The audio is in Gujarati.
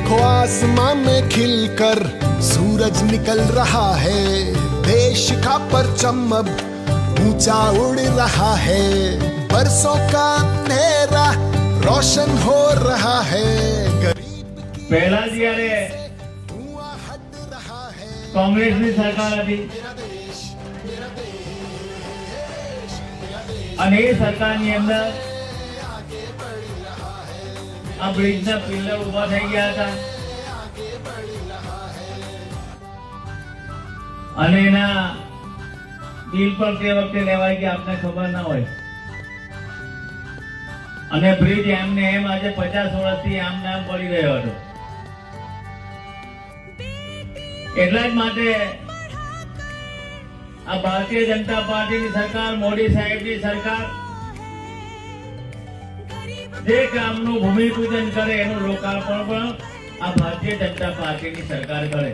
देखो आसमां में खिलकर सूरज निकल रहा है, देश का परचम अब ऊंचा उड़ रहा है, बरसों का अंधेरा रोशन हो रहा है, गरीब पहला જ્યારે धुआं हट रहा है, કોંગ્રેસની સરકાર હતી અને એ સરકારની અંદર આ બ્રિજના પિલ્લર ઉભા થઈ ગયા હતા અને એના બિલ પણ તે વખતે લેવાય કે આપને ખબર ના હોય અને બ્રિજ એમને એમ આજે 50 વર્ષથી આમ નામ પડી રહ્યો હતો। એટલા જ માટે આ ભારતીય જનતા પાર્ટીની સરકાર, મોદી સાહેબની સરકાર જે કામનું ભૂમિપૂજન કરે એનું લોકાર્પણ પણ આ ભારતીય જનતા પાર્ટીની સરકાર કરે।